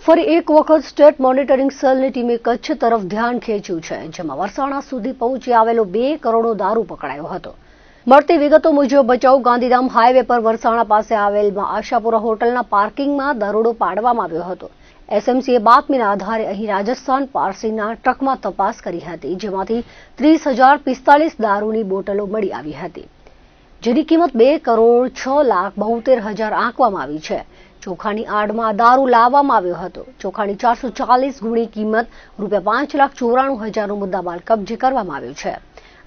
ફરી એક વખત સ્ટેટ મોનિટરિંગ સેલની ટીમે કચ્છ તરફ ધ્યાન ખેંચ્યું છે, જેમાં વરસાણા સુધી પહોંચી આવેલો 2 કરોડનો દારૂ પકડાયો હતો। મળતી વિગતો મુજબ ભચાઉ ગાંધીધામ હાઈવે પર વરસાણા પાસે આવેલ આશાપુરા હોટલના પાર્કિંગમાં દરોડો પાડવામાં આવ્યો હતો। એસએમસીએ બાતમીના આધારે અહીં રાજસ્થાન પારસીના ટ્રકમાં તપાસ કરી હતી, જેમાંથી 30,045 દારૂની બોટલો મળી આવી હતી, જેની કિંમત 2,06,72,000 આંકવામાં આવી છે। ચોખાની આડમાં દારૂ લાવવામાં આવ્યો હતો। ચોખાની 440 ગુણી કિંમત ₹5,94,000નો મુદ્દામાલ કબજે કરવામાં આવ્યો છે।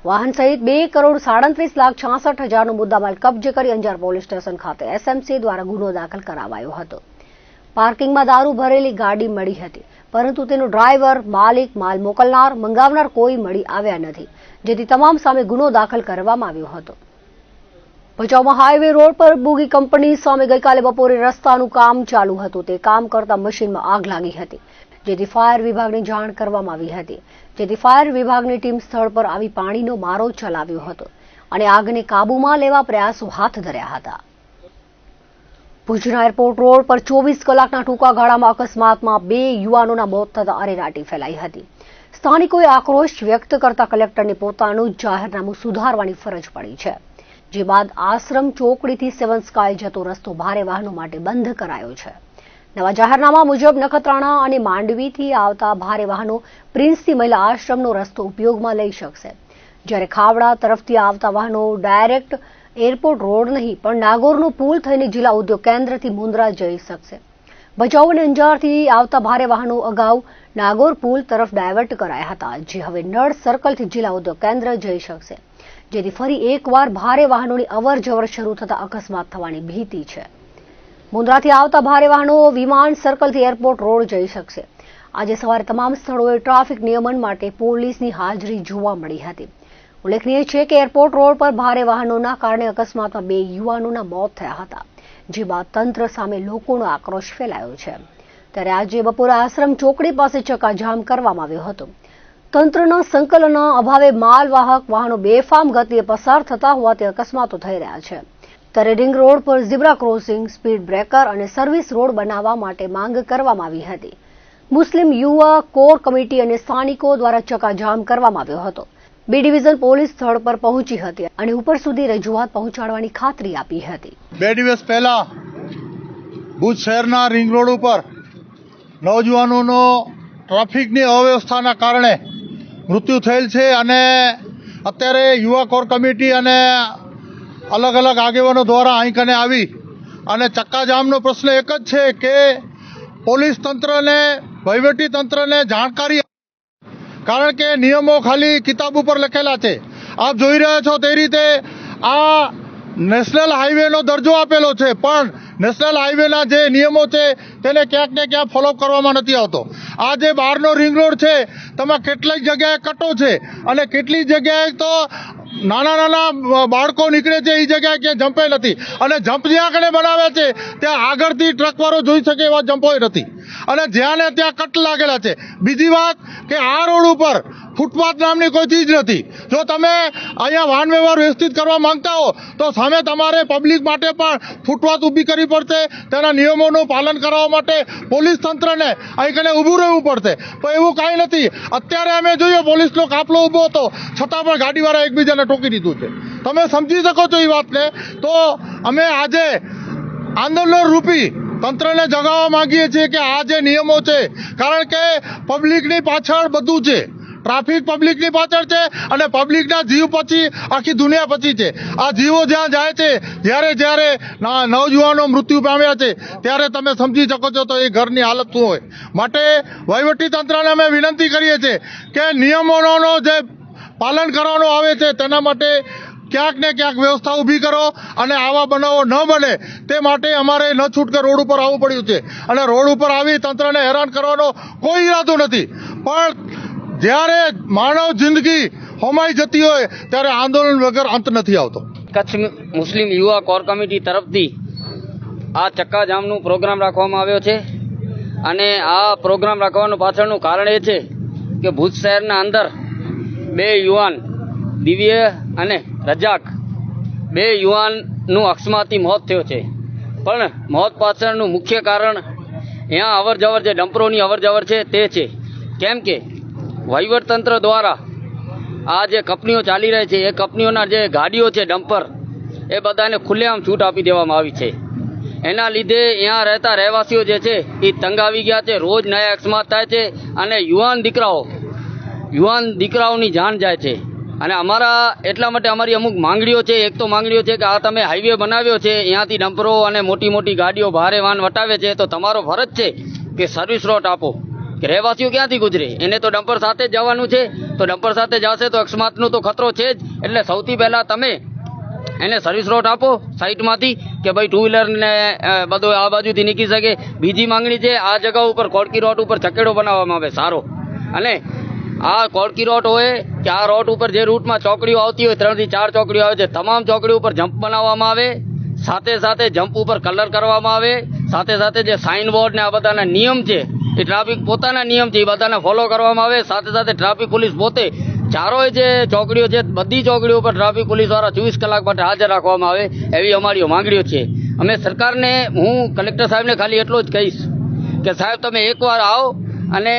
વાહન સહિત 2,37,66,000નો મુદ્દામાલ કબજે કરી અંજાર પોલીસ સ્ટેશન ખાતે એસએમસી દ્વારા ગુનો દાખલ કરાવાયો હતો। પાર્કિંગમાં દારૂ ભરેલી ગાડી મળી હતી, પરંતુ તેનો ડ્રાઈવર, માલિક, માલ મોકલનાર, મંગાવનાર કોઈ મળી આવ્યા નથી, જેથી તમામ સામે ગુનો દાખલ કરવામાં આવ્યો હતો। ભચાઉમાં હાઈવે રોડ પર બુગી કંપની સામે ગઈકાલે બપોરે રસ્તાનું કામ ચાલુ હતું। તે કામ કરતા મશીનમાં આગ લાગી હતી, જેથી ફાયર વિભાગને જાણ કરવામાં આવી હતી, જેથી ફાયર વિભાગની ટીમ સ્થળ પર આવી પાણીનો મારો ચલાવ્યો હતો અને આગને કાબૂમાં લેવા પ્રયાસો હાથ ધર્યા હતા। ભુજના એરપોર્ટ રોડ પર 24 કલાકના ટૂંકા ગાળામાં અકસ્માતમાં 2 યુવાનોના મોત થતા અરેરાટી ફેલાઈ હતી। સ્થાનિકોએ આક્રોશ વ્યક્ત કરતા કલેક્ટરને પોતાનું જાહેરનામું સુધારવાની ફરજ પડી છે, જે બાદ આશ્રમ ચોકડીથી સેવન સ્કાય જતો રસ્તો ભારે વાહનો માટે બંધ કરાયો છે। નવા જાહેરનામા મુજબ નખત્રાણા અને માંડવીથી આવતા ભારે વાહનો પ્રિન્સથી મહિલા આશ્રમનો રસ્તો ઉપયોગમાં લઈ શકશે, જ્યારે ખાવડા તરફથી આવતા વાહનો ડાયરેક્ટ એરપોર્ટ રોડ નહીં પણ નાગોરનો પુલ થઈને જિલ્લા ઉદ્યોગ કેન્દ્રથી મુન્દ્રા જઈ શકશે। ભચાઉ અને અંજારથી આવતા ભારે વાહનો અગાઉ નાગોર પુલ તરફ ડાયવર્ટ કરાયા હતા, જે હવે નળ સર્કલથી જિલ્લા ઉદ્યોગ કેન્દ્ર જઈ શકશે, જેથી ફરી એકવાર ભારે વાહનોની અવરજવર શરૂ થતા અકસ્માત થવાની ભીતિ છે। મુન્દ્રાથી આવતા ભારે વાહનો વિમાન સર્કલથી એરપોર્ટ રોડ જઈ શકશે। આજે સવારે તમામ સ્થળોએ ટ્રાફિક નિયમન માટે પોલીસની હાજરી જોવા મળી હતી। ઉલ્લેખનીય છે કે એરપોર્ટ રોડ પર ભારે વાહનોના કારણે અકસ્માતમાં 2 યુવાનોના મોત થયા હતા, જે બાદ તંત્ર સામે લોકોનો આક્રોશ ફેલાયો છે। ત્યારે આજે બપોરે આશ્રમ ચોકડી પાસે ચક્કાજામ કરવામાં આવ્યો હતો। તંત્રના સંકલનના અભાવે માલવાહક વાહનો બેફામ ગતિએ પસાર થતા હોવાથી અકસ્માતો થઈ રહ્યા છે। ત્યારે રિંગ રોડ પર ઝીબ્રા ક્રોસિંગ, સ્પીડ બ્રેકર અને સર્વિસ રોડ બનાવવા માટે માંગ કરવામાં આવી હતી। મુસ્લિમ યુવા કોર કમિટી અને સ્થાનિકો દ્વારા ચક્કાજામ કરવામાં આવ્યો હતો। બી ડિવિઝન પોલીસ સ્થળ પર પહોંચી હતી અને ઉપર સુધી રજૂઆત પહોંચાડવાની ખાતરી આપી હતી। 2 દિવસ પહેલા ભુજ શહેરના રિંગ રોડ ઉપર નવજવાનોનો ટ્રાફિકની અવ્યવસ્થાના કારણે મૃત્યુ થયેલ છે અને અત્યારે યુવા કોર કમિટી અને અલગ અલગ આગેવાનો દ્વારા અહીં કને આવી અને ચક્કાજામનો પ્રશ્ન એક જ છે કે પોલીસ તંત્રને, વહીવટી તંત્રને જાણકારી, કારણ કે નિયમો ખાલી કિતાબ ઉપર લખેલા છે। આપ જોઈ રહ્યા છો તે રીતે આ નેશનલ હાઈવેનો દરજ્જો આપેલો છે, પણ નેશનલ હાઈવેના જે નિયમો છે તેને ક્યાંક ને ક્યાંક ફોલો કરવામાં નથી આવતો। આ જે બહારનો રિંગ રોડ છે તેમાં કેટલીક જગ્યાએ કટો છે અને કેટલીક જગ્યાએ તો નાના બાળકો નીકળે છે, એ જગ્યાએ ક્યાંય જમ્પે નથી અને જમ્પ જ્યાં કને બનાવે છે ત્યાં આગળથી ટ્રકવાળો જોઈ શકે એવા જમ્પોય નથી અને જ્યાં ને ત્યાં કટ લાગેલા છે। બીજી વાત કે આ રોડ ઉપર ફૂટપાથ નામની કોઈ ચીજ નથી। જો તમે અહીંયા વાહન વ્યવહાર વ્યવસ્થિત કરવા માંગતા હો તો સામે તમારે પબ્લિક માટે પણ ફૂટપાથ ઊભી કરવી પડશે, તેના નિયમોનું પાલન કરાવવા માટે પોલીસ તંત્રને અહીં કને ઊભું રહેવું પડશે, પણ એવું કાંઈ નથી। અત્યારે અમે જોઈએ પોલીસનો કાફલો ઊભો હતો છતાં પણ ગાડીવાળા એકબીજાને ટોકી દીધું છે। તમે સમજી શકો છો એ વાતને। તો અમે આજે આંદોલન રૂપી તંત્રને જગાવવા માંગીએ છીએ કે આ જે નિયમો છે, કારણ કે પબ્લિકની પાછળ બધું છે, ટ્રાફિક પબ્લિકની પાછળ છે અને પબ્લિકના જીવ પછી આખી દુનિયા પછી છે। આ જીવો જ્યાં જાય છે, જ્યારે નવજુવાનો મૃત્યુ પામ્યા છે, ત્યારે તમે સમજી શકો છો તો એ ઘરની હાલત શું હોય। માટે વહીવટી તંત્રને અમે વિનંતી કરીએ છીએ કે નિયમોનો જે પાલન કરવાનું આવે છે તેના માટે ક્યાંક ને ક્યાંક વ્યવસ્થા ઊભી કરો અને આવા બનાવો ન બને તે માટે અમારે ન છૂટકે રોડ ઉપર આવવું પડ્યું છે અને રોડ ઉપર આવી તંત્રને હેરાન કરવાનો કોઈ ઈરાદો નથી, પણ જ્યારે માનવ જિંદગી હોમાઈ જતી હોય ત્યારે આંદોલન વગર અંત નથી આવતો। કચ્છ મુસ્લિમ યુવા કોર કમિટી તરફથી આ ચક્કાજામનું પ્રોગ્રામ રાખવામાં આવ્યો છે અને આ પ્રોગ્રામ રાખવાનું પાછળનું કારણ એ છે કે ભુજ શહેરના અંદર 2 યુવાન દિવ્ય અને રજાક 2 યુવાનનું અકસ્માતી મોત થયો છે, પણ મોત પાછળનું મુખ્ય કારણ અહીંયા અવર જવર જે ડમ્પરોની અવર જવર છે તે છે. કેમ કે વહીવટતંત્ર દ્વારા આ જે કંપનીઓ ચાલી રહી છે એ કંપનીઓના જે ગાડીઓ છે ડમ્પર એ બધાને ખુલ્લેઆમ છૂટ આપી દેવામાં આવી છે. એના લીધે અહીંયા રહેતા રહેવાસીઓ જે છે એ તંગ આવી ગયા છે. રોજ નયા અકસ્માત થાય છે અને યુવાન દીકરાઓની જાન જાય છે. અને અમારા એટલા માટે અમારી અમુક માંગણીઓ છે. એક તો માંગણીઓ છે કે આ તમે હાઈવે બનાવ્યો છે, અહીંયાથી ડમ્પરો અને મોટી મોટી ગાડીઓ ભારે વાહન વટાવે છે, તો તમારો ફરજ છે કે સર્વિસ રોડ આપો કે રહેવાસીઓ ક્યાંથી ગુજરે. એને તો ડમ્પર સાથે જ જવાનું છે, તો ડમ્પર સાથે જશે તો અકસ્માતનો તો ખતરો છે જ. એટલે સૌથી પહેલાં તમે એને સર્વિસ રોડ આપો સાઈડમાંથી કે ભાઈ ટુ વ્હીલરને બધું આ બાજુથી નીકળી શકે. બીજી માંગણી છે આ જગા ઉપર કોડકી રોડ ઉપર ચકેડો બનાવવામાં આવે સારો. અને આ કોડકી રોડ હોય કે આ રોડ ઉપર જે રૂટમાં ચોકડીઓ આવતી હોય 3 થી 4 ચોકડીઓ આવે છે, તમામ ચોકડીઓ ઉપર જમ્પ બનાવવામાં આવે. સાથે સાથે જમ્પ ઉપર કલર કરવામાં આવે. સાથે સાથે જે સાઇન બોર્ડ ને આ બધાના નિયમ છે એ ટ્રાફિક પોતાના નિયમ છે એ બધાને ફોલો કરવામાં આવે. સાથે સાથે ટ્રાફિક પોલીસ પોતે ચારોય જે ચોકડીઓ છે બધી ચોકડીઓ ઉપર ટ્રાફિક પોલીસવાળા 24 કલાક માટે હાજર રાખવામાં આવે. એવી અમારી માંગણીઓ છે. અમે સરકારને, હું કલેક્ટર સાહેબને ખાલી એટલું જ કહીશ કે સાહેબ તમે એકવાર આવો અને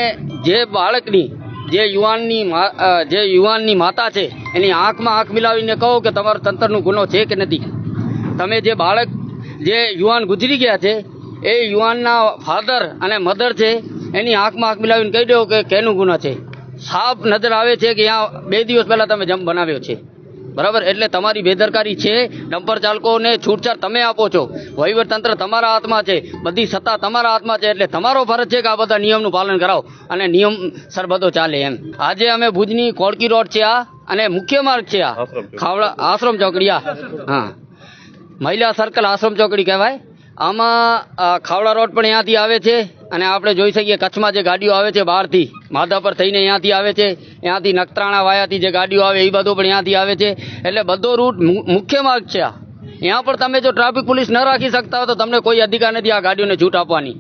જે બાળકની જે યુવાનની માતા છે એની આંખમાં આંખ મિલાવીને કહો કે તમારો તંત્રનો ગુનો છે કે નથી. તમે જે બાળક જે યુવાન ગુજરી ગયા છે એ યુવાનના ફાધર અને મધર છે એની આંખમાં આંખ મિલાવીને કહી દો કે કેનું ગુનો છે. સાફ નજર આવે છે કે અહીંયા 2 દિવસ પહેલા તમે જમ્પ બનાવ્યો છે. બરાબર, એટલે તમારી બેદરકારી છે. ડમ્પર ચાલકોને છૂટછાટ તમે આપો છો. વહીવટતંત્ર તમારા હાથમાં છે, બધી સત્તા તમારા હાથમાં છે. એટલે તમારો ફરજ છે કે આ બધા નિયમનું પાલન કરાવો અને નિયમ સર બધો ચાલે એમ. આજે અમે ભુજની કોડકી રોડ છે આ અને મુખ્ય માર્ગ છે આ ખાવડા આશ્રમ ચોકડી. હા, મહિલા સર્કલ આશ્રમ ચોકડી કહેવાય. આમાં ખાવડા રોડ પણ અહીંયાથી આવે છે અને આપણે જોઈ શકીએ કચ્છમાં જે ગાડીઓ આવે છે બહારથી માધાપર થઈને અહીંયાથી આવે છે, અહીંયાથી નખત્રાણા વાયાથી જે ગાડીઓ આવે એ બધું પણ અહીંયાથી આવે છે. એટલે બધો રૂટ મુખ્ય માર્ગ છે આ. અહીંયા પણ તમે જો ટ્રાફિક પોલીસ ન રાખી શકતા હોય તો તમને કોઈ અધિકાર નથી આ ગાડીઓને છૂટ આપવાની.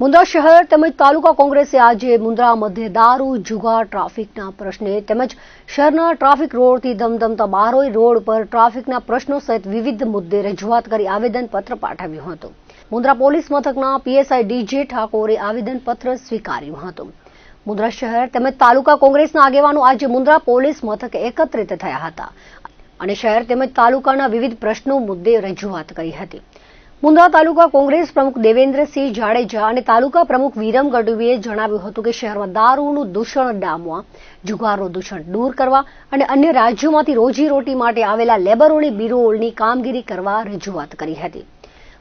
મુન્દ્રા શહેર તેમજ તાલુકા કોંગ્રેસે આજે મુન્દ્રા મધ્યે દારૂ, જુગાર, ટ્રાફિકના પ્રશ્ને તેમજ શહેરના ટ્રાફિક રોડથી ધમધમતા બારોઈ રોડ પર ટ્રાફિકના પ્રશ્નો સહિત વિવિધ મુદ્દે રજૂઆત કરી આવેદનપત્ર પાઠવ્યું હતું. મુન્દ્રા પોલીસ મથકના પીએસઆઈ ડીજે ઠાકોરે આવેદનપત્ર સ્વીકાર્યું હતું. મુન્દ્રા શહેર તેમજ તાલુકા કોંગ્રેસના આગેવાનો આજે મુન્દ્રા પોલીસ મથકે એકત્રિત થયા હતા અને શહેર તેમજ તાલુકાના વિવિધ પ્રશ્નો મુદ્દે રજૂઆત કરી હતી. મુન્દ્રા તાલુકા કોંગ્રેસ પ્રમુખ દેવેન્દ્રસિંહ જાડેજા અને તાલુકા પ્રમુખ વિરમ ગઢવીએ જણાવ્યું હતું કે શહેરમાં દારૂનું દૂષણ ડામવા, જુગારનું દૂષણ દૂર કરવા અને અન્ય રાજ્યોમાંથી રોજીરોટી માટે આવેલા લેબરોની બિરોલની કામગીરી કરવા રજૂઆત કરી હતી.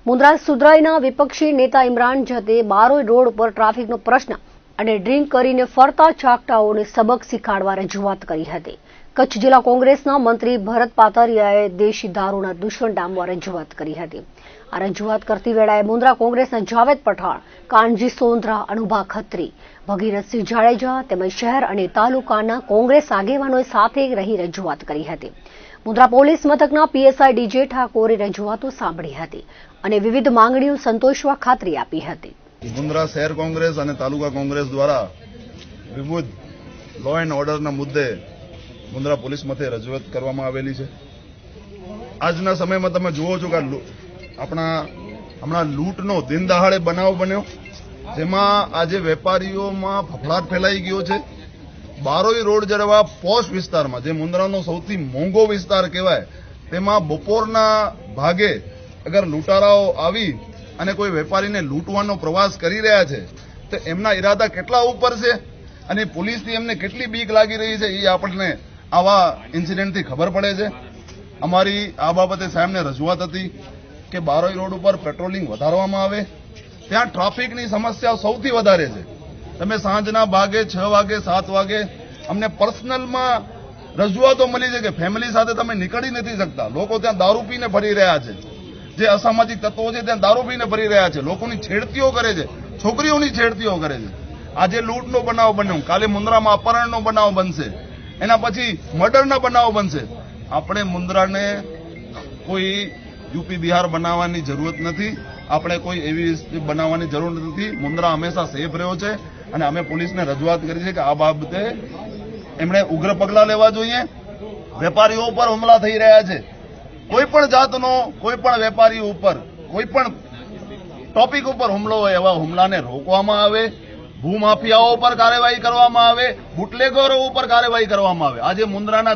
મુન્દ્રા સુધરાઈના વિપક્ષી નેતા ઇમરાન જતે બારોઈ રોડ પર ટ્રાફિકનો પ્રશ્ન અને ડ્રિંક કરીને ફરતા ચાકટાઓને સબક શીખવાડવા રજૂઆત કરી હતી. કચ્છ જિલ્લા કોંગ્રેસના મંત્રી ભરત પાતરિયાએ દેશી દારૂના દૂષણ ડામવા રજૂઆત કરી હતી. આ રજૂઆત કરતી વેળાએ મુન્દ્રા કોંગ્રેસના જાવેદ પઠાણ, કાનજી સોંદરા, અનુભા ખત્રી, ભગીરથસિંહ જાડેજા તેમજ શહેર અને તાલુકાના કોંગ્રેસ આગેવાનોએ સાથે રહી રજૂઆત કરી હતી. મુન્દ્રા પોલીસ મથકના પીએસઆઈ ડીજે ઠાકોરે રજૂઆતો સાંભળી હતી અને વિવિધ માંગણીઓ સંતોષવા ખાતરી આપી હતી. મુન્દ્રા શહેર કોંગ્રેસ અને તાલુકા કોંગ્રેસ દ્વારા વિવિધ લો એન્ડ ઓર્ડરના મુદ્દે મુન્દ્રા પોલીસ મથકે રજૂઆત કરવામાં આવેલી છે. આજના સમયમાં તમે જુઓ છો કે હમણાં લૂંટનો દિન દહાડે બનાવ બન્યો, જેમાં આજે વેપારીઓમાં ફફડાટ ફેલાઈ ગયો છે. બારોઈ રોડ જેવા પોશ વિસ્તારમાં, જે મુન્દ્રાનો સૌથી મોંઘો વિસ્તાર કહેવાય, તેમાં બપોરના ભાગે અગર લૂંટારાઓ આવી અને કોઈ વેપારીને લૂંટવાનો પ્રવાસ કરી રહ્યા છે તો એમના ઈરાદા કેટલા ઉપર છે અને પોલીસથી એમને કેટલી બીક લાગી રહી છે એ આપણને આવા ઇન્સિડન્ટથી ખબર પડે છે. અમારી આ બાબતે સાહેબને રજૂઆત હતી કે બારોઈ રોડ ઉપર પેટ્રોલિંગ વધારવામાં આવે. ત્યાં ટ્રાફિકની સમસ્યા સૌથી વધારે છે. તમે સાંજના ભાગે 6 વાગે 7 વાગે અમને પર્સનલમાં રજૂઆતો મળી છે કે ફેમિલી સાથે તમે નીકળી નથી શકતા. લોકો ત્યાં દારૂ પીને ફરી રહ્યા છે. જે અસામાજિક તત્વો છે ત્યાં દારૂ પીને ફરી રહ્યા છે. લોકોની છેડતીઓ કરે છે, છોકરીઓની છેડતીઓ કરે છે. આજે લૂંટનો બનાવ બન્યો, કાલે મુન્દ્રામાં અપહરણનો બનાવ બનશે, એના પછી મર્ડરના બનાવ બનશે. આપણે મુન્દ્રાને કોઈ યુપી બિહાર બનાવવાની જરૂરત નથી. આપણે કોઈ એવી બનાવવાની જરૂર નથી. મુન્દ્રા હંમેશા સેફ રહ્યો છે અને અમે પોલીસને રજૂઆત કરી છે કે આ બાબતે એમણે ઉગ્ર પગલાં લેવા જોઈએ. વેપારીઓ ઉપર હુમલા થઈ રહ્યા છે. કોઈ પણ જાતનો કોઈ પણ વેપારી ઉપર કોઈ પણ ટોપિક ઉપર હુમલો હોય એવા હુમલાને રોકવામાં આવે, ભૂમાફિયાઓ પર કાર્યવાહી કરવામાં આવે, બુટલેગરો ઉપર કાર્યવાહી કરવામાં આવે. આજે મુન્દ્રાના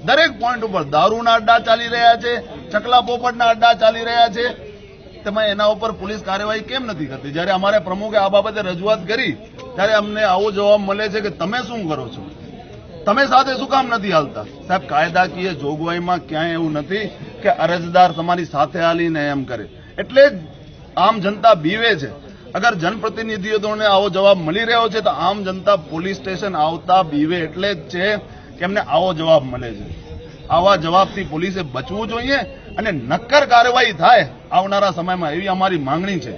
દરેક પોઈન્ટ ઉપર દારૂના અડ્ડા ચાલી રહ્યા છે, ચકલા પોપટના અડ્ડા ચાલી રહ્યા છે. તમે એના ઉપર પોલીસ કાર્યવાહી કેમ નથી કરતી? જ્યારે અમારે પ્રમુખે આ બાબતે રજૂઆત કરી ત્યારે અમને આવો જવાબ મળે છે કે તમે શું કરો છો, તમે સાથે શું કામ નથી હાલતા? સાહેબ, કાયદાકીય જોગવાઈમાં ક્યાંય એવું નથી કે અરજદાર તમારી સાથે હાલીને એમ કરે. એટલે આમ જનતા બીવે છે. અગર જનપ્રતિનિધિઓને આવો જવાબ મળી રહ્યો છે તો આમ જનતા પોલીસ સ્ટેશન આવતા બીવે એટલે જ છે કે એમને આવો જવાબ મળે છે. આવા જવાબથી પોલીસે બચવું જોઈએ અને નક્કર કાર્યવાહી થાય આવનારા સમયમાં, એવી અમારી માંગણી છે.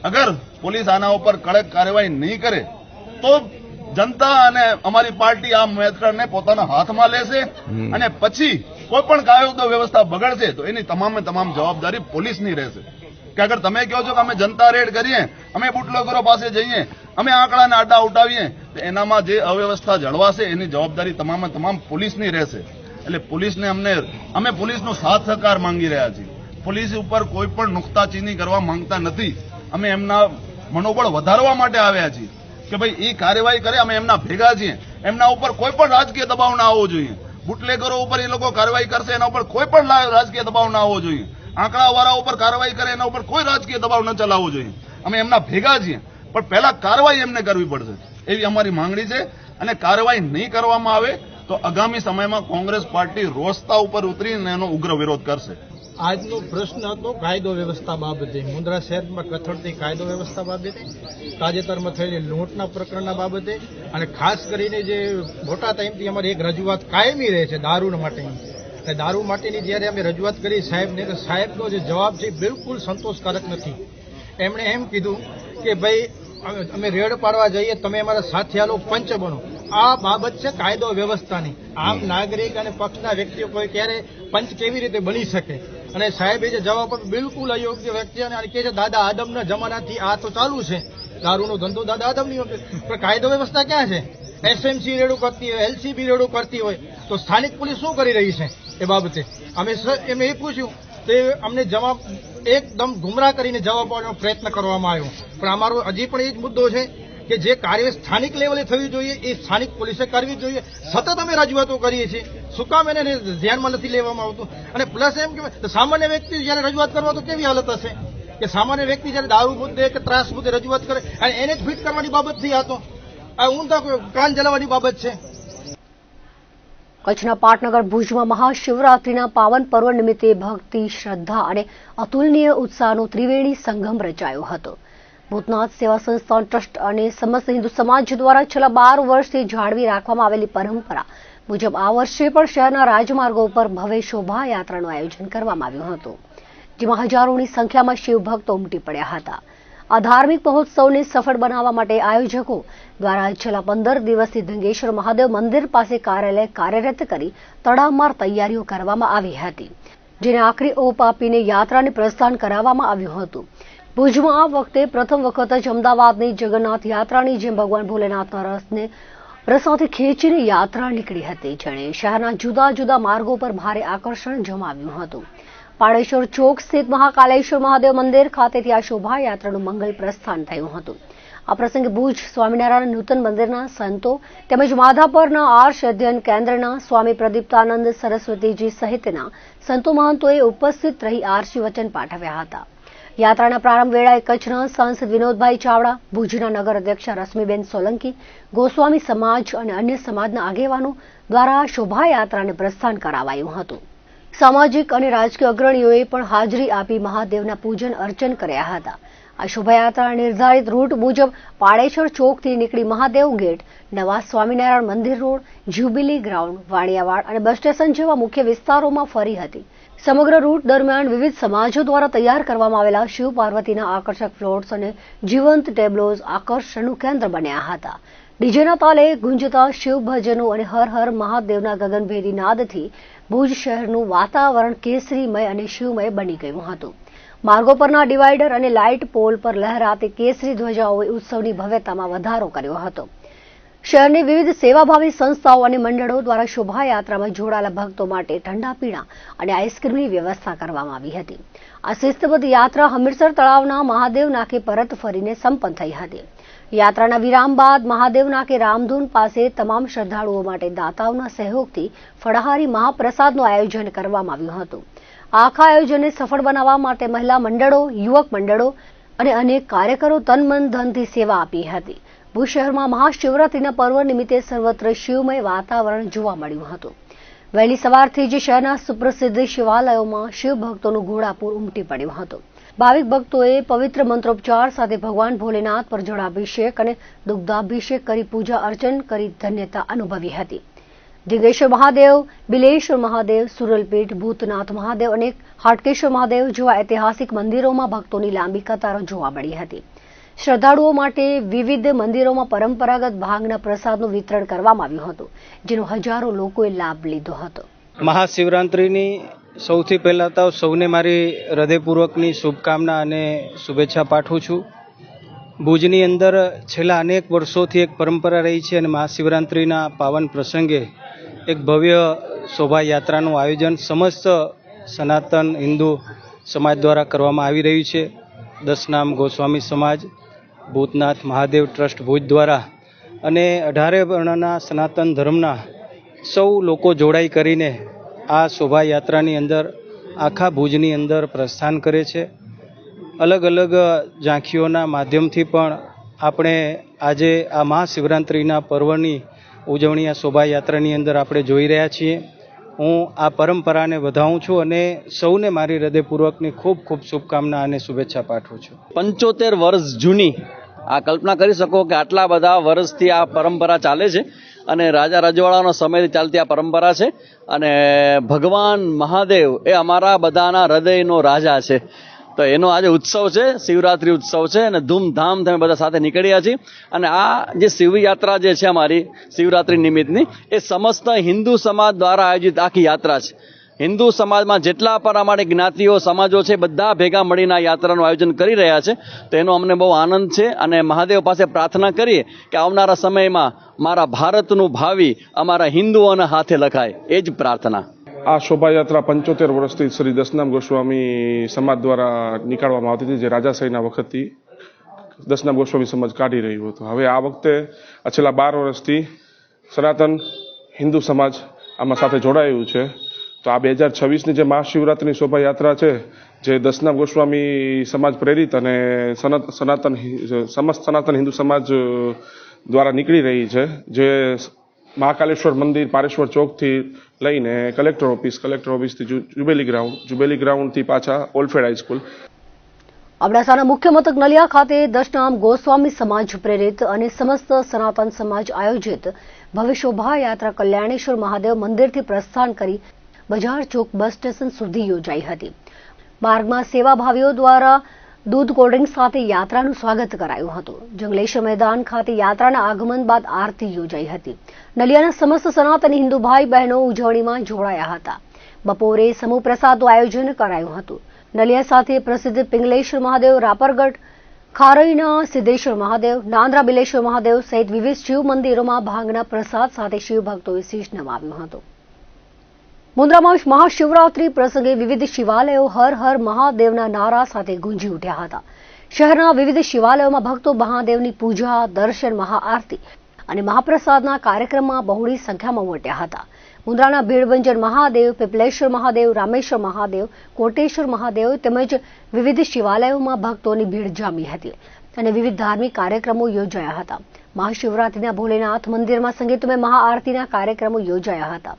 અગર પોલીસ આના ઉપર કડક કાર્યવાહી નહીં કરે તો જનતા અને અમારી પાર્ટી આ મેટરને પોતાના હાથમાં લેશે અને પછી કોઈ પણ કાયદો વ્યવસ્થા બગડશે તો એની તમામે તમામ જવાબદારી પોલીસની રહેશે. કે અગર તમે કહો છો કે અમે જનતા રેડ કરીએ, અમે બુટલેગરો પાસે જઈએ, અમે આંકડાને આડા ઉઠાવીએ, તો એનામાં જે અવ્યવસ્થા જળવાશે એની જવાબદારી તમામે તમામ પોલીસની રહેશે. એટલે પોલીસને અમે પોલીસનો સાથ સહકાર માંગી રહ્યા છીએ. પોલીસ ઉપર કોઈ પણ નુક્તાચીની કરવા માંગતા નથી. અમે એમના મનોબળ વધારવા માટે આવ્યા છીએ કે ભાઈ એ કાર્યવાહી કરે, અમે એમના ભેગા છીએ. એમના ઉપર કોઈ પણ રાજકીય દબાવ ના આવવો જોઈએ. બુટલેગરો ઉપર એ લોકો કાર્યવાહી કરશે એના ઉપર કોઈ પણ રાજકીય દબાવ ના આવવો જોઈએ. આંકડાવાળા ઉપર કાર્યવાહી કરે એના ઉપર કોઈ રાજકીય દબાવ ન ચલાવવો જોઈએ. અમે એમના ભેગા છીએ, પણ પહેલા કાર્યવાહી એમને કરવી પડશે, એવી અમારી માંગણી છે. અને કાર્યવાહી નહીં કરવામાં આવે તો આગામી સમયમાં કોંગ્રેસ પાર્ટી રોસ્તા ઉપર ઉતરીને એનો ઉગ્ર વિરોધ કરશે. આજનો પ્રશ્ન હતો કાયદો વ્યવસ્થા બાબતે, મુન્દ્રા શહેરમાં કથળતી કાયદો વ્યવસ્થા બાબતે, તાજેતરમાં થયેલી લૂંટના પ્રકરણના બાબતે, અને ખાસ કરીને જે મોટા ટાઈમથી અમારી એક રજૂઆત કાયમી રહે છે દારૂ માટેની. દારૂ માટેની જ્યારે અમે રજૂઆત કરી સાહેબને, તો સાહેબનો જે જવાબ છે બિલકુલ સંતોષકારક નથી. એમણે એમ કીધું કે ભાઈ અમે રેડ પાડવા જઈએ, તમે અમારા સાથે હાલો, પંચ બનો. આ બાબત છે કાયદો વ્યવસ્થાની. આમ નાગરિક અને પક્ષના વ્યક્તિઓ કોઈ ક્યારે પંચ કેવી રીતે બની શકે? અને સાહેબે જે જવાબ આપ્યો બિલકુલ અયોગ્ય વ્યક્તિ, અને કહે છે દાદા આદમના જમાનાથી આ તો ચાલુ છે, દારૂનો ધંધો દાદા આદમની. પણ કાયદો વ્યવસ્થા ક્યાં છે? એસએમસી રેડું કરતી હોય, એલસીબી રેડું કરતી હોય, તો સ્થાનિક પોલીસ શું કરી રહી છે એ બાબતે? અમે એમ એ પૂછ્યું તો અમને જવાબ એકદમ ગુમરાહ કરીને જવાબ આપવાનો પ્રયત્ન કરવામાં આવ્યો. પણ અમારો હજી પણ એ જ મુદ્દો છે કે જે કાર્ય સ્થાનિક લેવલે થવી જોઈએ એ સ્થાનિક પોલીસે કરવી જોઈએ. સતત અમે રજૂઆતો કરીએ છીએ, શું કામ એને ધ્યાનમાં નથી લેવામાં આવતું? અને પ્લસ એમ કે સામાન્ય વ્યક્તિ જયારે રજૂઆત કરવા તો કેવી હાલત હશે કે સામાન્ય વ્યક્તિ જયારે દારૂ મુદ્દે કે ત્રાસ મુદ્દે રજૂઆત કરે અને એને જ ફિટ કરવાની બાબત થઈ. આ તો આ ઊંધા કાન જલાવવાની બાબત છે. કચ્છના પાટનગર ભુજમાં મહાશિવરાત્રીના પાવન પર્વ નિમિત્તે ભક્તિ, શ્રદ્ધા અને અતુલનીય ઉત્સાહનો ત્રિવેણી સંગમ રચાયો હતો. ભૂતનાથ સેવા સંસ્થાન ટ્રસ્ટ અને સમસ્ત હિન્દુ સમાજ દ્વારા છેલ્લા 12 વર્ષથી જાળવી રાખવામાં આવેલી પરંપરા મુજબ આ વર્ષે પણ શહેરના રાજમાર્ગો પર ભવ્ય શોભાયાત્રાનું આયોજન કરવામાં આવ્યું હતું, જેમાં હજારોની સંખ્યામાં શિવભક્તો ઉમટી પડ્યા હતા. આ ધાર્મિક મહોત્સવને સફળ બનાવવા માટે આયોજકો દ્વારા છેલ્લા 15 દિવસથી ધંગેશ્વર મહાદેવ મંદિર પાસે કાર્યાલય કાર્યરત કરી તડામાર તૈયારીઓ કરવામાં આવી હતી, જેને આખરી ઓપ આપીને યાત્રાને પ્રસ્થાન કરાવવામાં આવ્યું હતું. ભુજમાં આ વખતે પ્રથમ વખત જ અમદાવાદની જગન્નાથ યાત્રાની જેમ ભગવાન ભોલેનાથના રથને રસાથી ખેંચીને યાત્રા નીકળી હતી, જેણે શહેરના જુદા જુદા માર્ગો પર ભારે આકર્ષણ જમાવ્યું હતું. પાડેશ્વર ચોક સ્થિત મહાકાલેશ્વર મહાદેવ મંદિર ખાતેથી આ શોભાયાત્રાનું મંગલ પ્રસ્થાન થયું હતું. આ પ્રસંગે ભુજ સ્વામિનારાયણ નૂતન મંદિરના સંતો તેમજ માધાપરના આર્ષ અધ્યયન કેન્દ્રના સ્વામી પ્રદીપ્તાનંદ સરસ્વતીજી સહિતના સંતો મહંતોએ ઉપસ્થિત રહી આરસી વચન પાઠવ્યા હતા. યાત્રાના પ્રારંભ વેળાએ કચ્છના સાંસદ વિનોદભાઈ ચાવડા, ભુજના નગર અધ્યક્ષા રશ્મિબેન સોલંકી, ગોસ્વામી સમાજ અને અન્ય સમાજના આગેવાનો દ્વારા શોભાયાત્રાને પ્રસ્થાન કરાવાયું હતું. સામાજિક અને રાજકીય અગ્રણીઓએ પણ હાજરી આપી મહાદેવના પૂજન અર્ચન કર્યા હતા. આ શોભાયાત્રા નિર્ધારિત રૂટ મુજબ પાડેશ્વર ચોકથી નીકળી મહાદેવ ગેટ, નવા સ્વામિનારાયણ મંદિર રોડ, જ્યુબિલી ગ્રાઉન્ડ, વાણિયાવાડ અને બસ સ્ટેશન જેવા મુખ્ય વિસ્તારોમાં ફરી હતી. સમગ્ર રૂટ દરમિયાન વિવિધ સમાજો દ્વારા તૈયાર કરવામાં આવેલા શિવ પાર્વતીના આકર્ષક ફ્લોટ્સ અને જીવંત ટેબ્લોઝ આકર્ષણનું કેન્દ્ર બન્યા હતા. ડીજેના તાલે ગુંજતા શિવ ભજનો અને હર હર મહાદેવના ગગનભેદી નાદથી ભુજ શહેરનું વાતાવરણ કેસરીમય અને શિવમય બની ગયું હતું. માર્ગો પરના ડિવાઈડર અને લાઇટ પોલ પર લહેરાતી કેસરી ધ્વજાઓએ ઉત્સવની ભવ્યતામાં વધારો કર્યો હતો. શહેરની વિવિધ સેવાભાવી સંસ્થાઓ અને મંડળો દ્વારા શોભાયાત્રામાં જોડાયેલા ભક્તો માટે ઠંડા પીણા અને આઈસ્ક્રીમની વ્યવસ્થા કરવામાં આવી હતી. આ શિસ્તબદ્ધ યાત્રા હમીરસર તળાવના મહાદેવ નાકે પરત ફરીને સંપન્ન થઈ હતી. યાત્રાના વિરામ બાદ મહાદેવ નાકે રામધૂન પાસે તમામ શ્રદ્ધાળુઓ માટે દાતાઓના સહયોગથી ફળાહારી મહાપ્રસાદનું આયોજન કરવામાં આવ્યું હતું. આખા આયોજનને સફળ બનાવવા માટે મહિલા મંડળો, યુવક મંડળો અને અનેક કાર્યકરો તન મન ધનથી સેવા આપી હતી. ભુજ શહેરમાં મહાશિવરાત્રીના પર્વ નિમિત્તે સર્વત્ર શિવમય વાતાવરણ જોવા મળ્યું હતું. વહેલી સવારથી જ શહેરના સુપ્રસિદ્ધ શિવાલયોમાં શિવ ભક્તોનું ઘોડાપૂર ઉમટી પડ્યું હતું. ભાવિક ભક્તોએ પવિત્ર મંત્રોપચાર સાથે ભગવાન ભોલેનાથ પર જળાભિષેક અને દુગ્ધાભિષેક કરી પૂજા અર્ચન કરી ધન્યતા અનુભવી હતી. ઢીંગેશ્વર મહાદેવ, બિલેશ્વર મહાદેવ, સુરલપીઠ, ભૂતનાથ મહાદેવ અને હાટકેશ્વર મહાદેવ જેવા ઐતિહાસિક મંદિરોમાં ભક્તોની લાંબી કતારો જોવા મળી હતી. શ્રદ્ધાળુઓ માટે વિવિધ મંદિરોમાં પરંપરાગત ભાંગના પ્રસાદનું વિતરણ કરવામાં આવ્યું હતું, જેનો હજારો લોકોએ લાભ લીધો હતો. મહાશિવરાત્રિની સૌથી પહેલાં તો સૌને મારી હૃદયપૂર્વકની શુભકામના અને શુભેચ્છા પાઠવું છું. ભુજની અંદર છેલ્લા અનેક વર્ષોથી એક પરંપરા રહી છે અને મહાશિવરાત્રિના પાવન પ્રસંગે એક ભવ્ય શોભાયાત્રાનું આયોજન સમસ્ત સનાતન હિન્દુ સમાજ દ્વારા કરવામાં આવી રહ્યું છે. દશનામ ગોસ્વામી સમાજ, ભૂતનાથ મહાદેવ ટ્રસ્ટ ભુજ દ્વારા અને 18 વર્ણના સનાતન ધર્મના સૌ લોકો જોડાઈ કરીને આ શોભાયાત્રાની અંદર આખા ભુજની અંદર પ્રસ્થાન કરે છે. અલગ અલગ ઝાંખીઓના માધ્યમથી પણ આપણે આજે આ મહાશિવરાત્રિના પર્વની ઉજવણી આ શોભાયાત્રાની અંદર આપણે જોઈ રહ્યા છીએ. હું આ પરંપરાને વધાવું છું અને સૌને મારી હૃદયપૂર્વકની ખૂબ ખૂબ શુભકામના અને શુભેચ્છા પાઠવું છું. 75 વર્ષ જૂની આ કલ્પના કરી શકો કે આટલા બધા વર્ષથી આ પરંપરા ચાલે છે અને રાજા રજવાડાનો સમયથી ચાલતી આ પરંપરા છે અને ભગવાન મહાદેવ એ અમારા બધાના હૃદયનો રાજા છે. તો એનો આજે ઉત્સવ છે, શિવરાત્રી ઉત્સવ છે અને ધૂમધામથી અમે બધા સાથે નીકળ્યા છીએ. અને આ જે શિવયાત્રા જે છે અમારી શિવરાત્રી નિમિત્તની, એ સમસ્ત હિન્દુ સમાજ દ્વારા આયોજિત આખી યાત્રા છે. હિન્દુ સમાજમાં જેટલા પણ અમારી જ્ઞાતિઓ સમાજો છે બધા ભેગા મળીને આ યાત્રાનું આયોજન કરી રહ્યા છે. તો એનો અમને બહુ આનંદ છે અને મહાદેવ પાસે પ્રાર્થના કરીએ કે આવનારા સમયમાં મારા ભારતનું ભાવિ અમારા હિન્દુઓના હાથે લખાય, એ જ પ્રાર્થના. આ શોભાયાત્રા 75 વર્ષથી શ્રી દશનામ ગોસ્વામી સમાજ દ્વારા નીકાળવામાં આવતી હતી, જે રાજાશાહીના વખતથી દશનામ ગોસ્વામી સમાજ કાઢી રહ્યું હતું. હવે આ વખતે છેલ્લા 12 વર્ષથી સનાતન હિન્દુ સમાજ આમાં સાથે જોડાયું છે. તો આ 2026ની જે મહાશિવરાત્રિની શોભાયાત્રા છે, જે દશનામ ગોસ્વામી સમાજ પ્રેરિત અને સમસ્ત સનાતન હિન્દુ સમાજ દ્વારા નીકળી રહી છે, જે મહાકાલેશ્વર મંદિર પારેશ્વર ચોકથી લઈને કલેક્ટર ઓફિસથી જુબેલી ગ્રાઉન્ડથી પાછા ઓલફેડ હાઈસ્કૂલ. અબડાસાના મુખ્ય મથક નલિયા ખાતે દશનામ ગોસ્વામી સમાજ પ્રેરિત અને સમસ્ત સનાતન સમાજ આયોજિત ભવ્ય શોભાયાત્રા કલ્યાણેશ્વર મહાદેવ મંદિરથી પ્રસ્થાન કરી બજાર ચોક બસ સ્ટેશન સુધી યોજાઈ હતી. માર્ગમાં સેવાભાવીઓ દ્વારા દૂધ કોલ્ડ્રિંક સાથે યાત્રાનું સ્વાગત કરાયું હતું. જંગલેશ્વર મેદાન ખાતે યાત્રાના આગમન બાદ આરતી યોજાઈ હતી. નલિયાના સમસ્ત સનાતન હિન્દુ ભાઈ બહેનો ઉજવણીમાં જોડાયા હતા. બપોરે સમૂહ પ્રસાદનું આયોજન કરાયું હતું. નલિયા સાથે પ્રસિદ્ધ પિંગલેશ્વર મહાદેવ, રાપરગઢ, ખારોઈના સિદ્ધેશ્વર મહાદેવ, નાંદરા બિલેશ્વર મહાદેવ સહિત વિવિધ શિવ મંદિરોમાં ભાંગના પ્રસાદ સાથે શિવ ભક્તોએ શીશ નમાવ્યું હતું. મુન્દ્રામાં મહાશિવરાત્રી પ્રસંગે વિવિધ શિવાલયો હર હર મહાદેવના નારા સાથે ગુંજી ઉઠ્યા હતા. શહેરના વિવિધ શિવાલયોમાં ભક્તો મહાદેવની પૂજા, દર્શન, મહાઆરતી અને મહાપ્રસાદના કાર્યક્રમમાં બહોળી સંખ્યામાં ઉમટ્યા હતા. મુન્દ્રાના ભીડભંજન મહાદેવ, પીપલેશ્વર મહાદેવ, રામેશ્વર મહાદેવ, કોટેશ્વર મહાદેવ તેમજ વિવિધ શિવાલયોમાં ભક્તોની ભીડ જામી હતી અને વિવિધ ધાર્મિક કાર્યક્રમો યોજાયા હતા. મહાશિવરાત્રીના ભોલેનાથ મંદિરમાં સંગીતમય મહાઆરતીના કાર્યક્રમો યોજાયા હતા.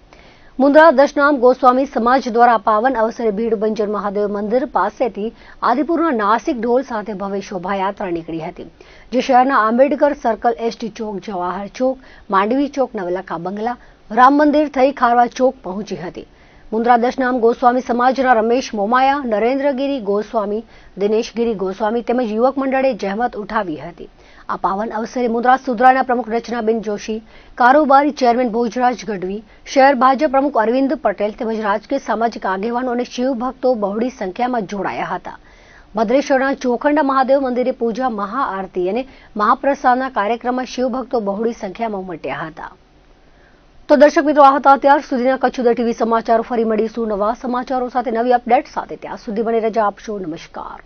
મુન્દ્રા દશનામ ગોસ્વામી સમાજ દ્વારા પાવન અવસરે ભીડભંજન મહાદેવ મંદિર પાસેથી આદિપુરના નાસિક ઢોલ સાથે ભવ્ય શોભાયાત્રા નીકળી હતી, જે શહેરના આંબેડકર સર્કલ, એસટી ચોક, જવાહર ચોક, માંડવી ચોક, નવલખા બંગલા, રામ મંદિર થઈ ખારવા ચોક પહોંચી હતી. મુન્દ્રા દશનામ ગોસ્વામી સમાજના રમેશ મોમાયા, નરેન્દ્રગીરી ગોસ્વામી, દિનેશગીરી ગોસ્વામી તેમજ યુવક મંડળે જહેમત ઉઠાવી હતી. આ પાવન અવસરે મુન્દ્રા સુધરાના પ્રમુખ રચનાબેન જોશી, કારોબારી ચેરમેન ભોજરાજ ગઢવી, શહેર ભાજપ પ્રમુખ અરવિંદ પટેલ તેમજ રાજકીય સામાજિક આગેવાનો અને શિવ ભક્તો બહોળી સંખ્યામાં જોડાયા હતા. ભદ્રેશ્વરના ચોખંડા મહાદેવ મંદિરે પૂજા, મહાઆરતી અને મહાપ્રસાદના કાર્યક્રમમાં શિવભક્તો બહોળી સંખ્યામાં ઉમટ્યા હતા. તો દર્શક મિત્રો, આ હતા અત્યાર સુધીના કચ્છુદર ટીવી સમાચારો. ફરી મળીશું નવા સમાચારો સાથે, નવી અપડેટ સાથે. ત્યાં સુધી મને રજા આપશો. નમસ્કાર.